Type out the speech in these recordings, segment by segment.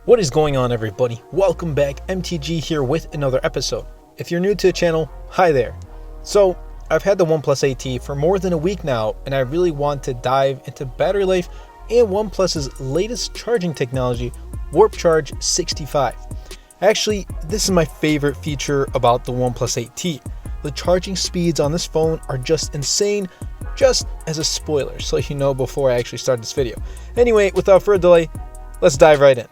What is going on, everybody? Welcome back. MTG here with another episode. If you're new to the channel, hi there. So I've had the OnePlus 8T for more than a week now, and I really want to dive into battery life and OnePlus's latest charging technology, Warp Charge 65. Actually, this is my favorite feature about the OnePlus 8T. The charging speeds on this phone are just insane, just as a spoiler, so you know before I actually start this video. Anyway, without further delay, let's dive right in.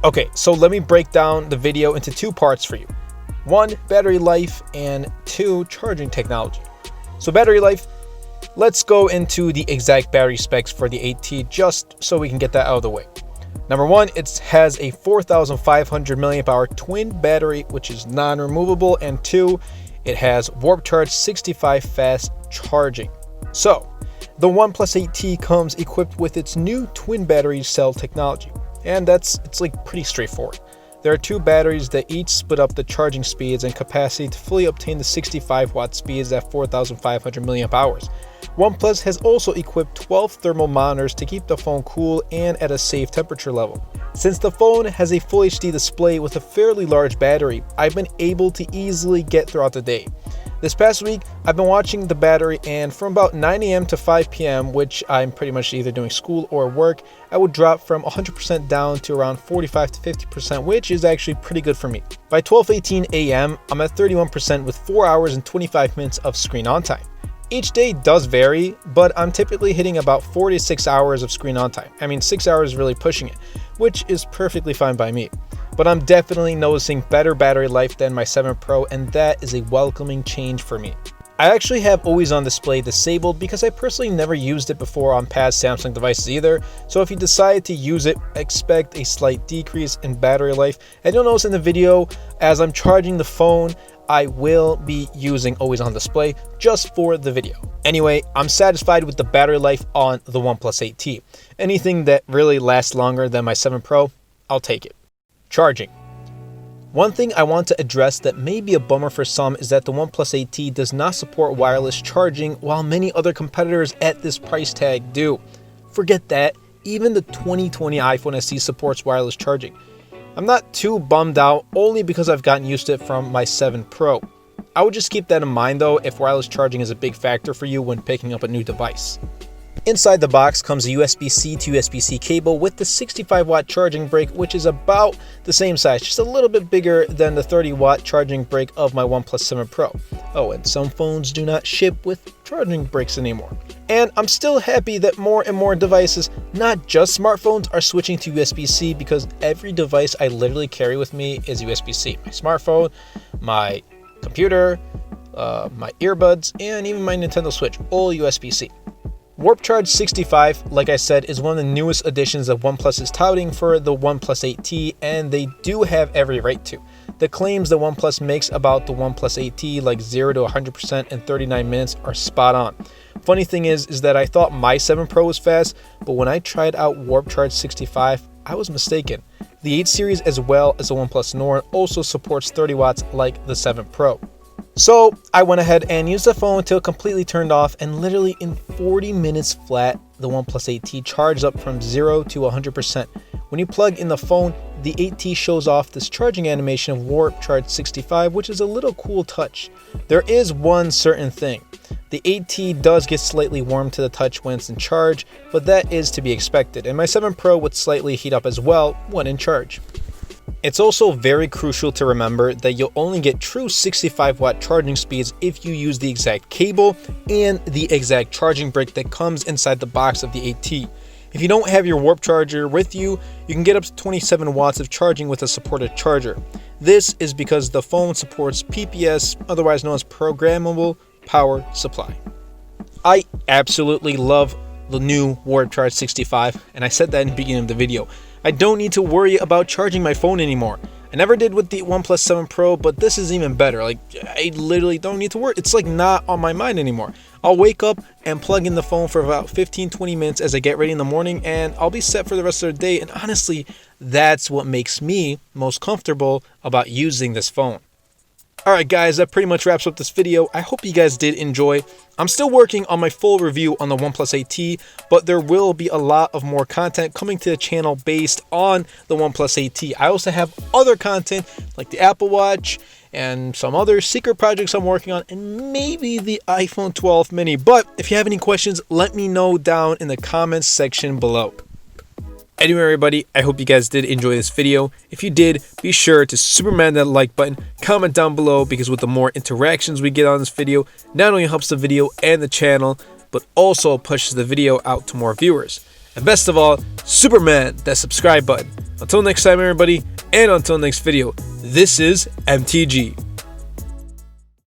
Okay, so let me break down the video into two parts for you. One, battery life, and two, charging technology. So battery life, let's go into the exact battery specs for the 8T just so we can get that out of the way. Number one, it has a 4,500 milliamp hour twin battery, which is non-removable, and two, it has Warp Charge 65 fast charging. So, the OnePlus 8T comes equipped with its new twin battery cell technology. And it's like pretty straightforward. There are two batteries that each split up the charging speeds and capacity to fully obtain the 65 watt speeds at 4,500 milliamp hours. OnePlus has also equipped 12 thermal monitors to keep the phone cool and at a safe temperature level. Since the phone has a full HD display with a fairly large battery, I've been able to easily get throughout the day. This past week, I've been watching the battery, and from about 9 a.m. to 5 p.m., which I'm pretty much either doing school or work, I would drop from 100% down to around 45 to 50%, which is actually pretty good for me. By 12:18 a.m., I'm at 31% with 4 hours and 25 minutes of screen on time. Each day does vary, but I'm typically hitting about 4 to 6 hours of screen on time. I mean, 6 hours is really pushing it, which is perfectly fine by me. But I'm definitely noticing better battery life than my 7 Pro, and that is a welcoming change for me. I actually have always on display disabled because I personally never used it before on past Samsung devices either, so if you decide to use it, expect a slight decrease in battery life. And you'll notice in the video, as I'm charging the phone, I will be using always on display just for the video. Anyway, I'm satisfied with the battery life on the OnePlus 8T. Anything that really lasts longer than my 7 Pro, I'll take it. Charging. One thing I want to address that may be a bummer for some is that the OnePlus 8T does not support wireless charging, while many other competitors at this price tag do. Forget that, even the 2020 iPhone SE supports wireless charging. I'm not too bummed out, only because I've gotten used to it from my 7 Pro. I would just keep that in mind though if wireless charging is a big factor for you when picking up a new device. Inside the box comes a USB-C to USB-C cable with the 65 watt charging brick, which is about the same size, just a little bit bigger than the 30 watt charging brick of my OnePlus 7 Pro. Oh, and some phones do not ship with charging bricks anymore. And I'm still happy that more and more devices, not just smartphones, are switching to USB-C, because every device I literally carry with me is USB-C. My smartphone, my computer, my earbuds, and even my Nintendo Switch, all USB-C. Warp Charge 65, like I said, is one of the newest additions that OnePlus is touting for the OnePlus 8T, and they do have every right to. The claims that OnePlus makes about the OnePlus 8T, like 0 to 100% in 39 minutes, are spot on. Funny thing is that I thought my 7 Pro was fast, but when I tried out Warp Charge 65, I was mistaken. The 8 series, as well as the OnePlus Nord, also supports 30 watts like the 7 Pro. So I went ahead and used the phone until it completely turned off, and literally in 40 minutes flat, the OnePlus 8T charged up from 0 to 100%. When you plug in the phone, the 8T shows off this charging animation of Warp Charge 65, which is a little cool touch. There is one certain thing. The 8T does get slightly warm to the touch when it's in charge, but that is to be expected, and my 7 Pro would slightly heat up as well when in charge. It's also very crucial to remember that you'll only get true 65 watt charging speeds if you use the exact cable and the exact charging brick that comes inside the box of the 8T. If you don't have your Warp Charger with you, you can get up to 27 watts of charging with a supported charger. This is because the phone supports PPS, otherwise known as Programmable Power Supply. I absolutely love the new Warp Charge 65, and I said that in the beginning of the video. I don't need to worry about charging my phone anymore. I never did with the OnePlus 7 Pro, but this is even better. Like, I literally don't need to worry. It's like not on my mind anymore. I'll wake up and plug in the phone for about 15-20 minutes as I get ready in the morning, and I'll be set for the rest of the day. And honestly, that's what makes me most comfortable about using this phone. Alright guys, that pretty much wraps up this video. I hope you guys did enjoy. I'm still working on my full review on the OnePlus 8T, but there will be a lot of more content coming to the channel based on the OnePlus 8T. I also have other content like the Apple Watch and some other secret projects I'm working on, and maybe the iPhone 12 mini. But if you have any questions, let me know down in the comments section below. Anyway, everybody, I hope you guys did enjoy this video. If you did, be sure to superman that like button, comment down below, because with the more interactions we get on this video, not only helps the video and the channel, but also pushes the video out to more viewers. And best of all, superman that subscribe button. Until next time, everybody, and until next video, this is MTG.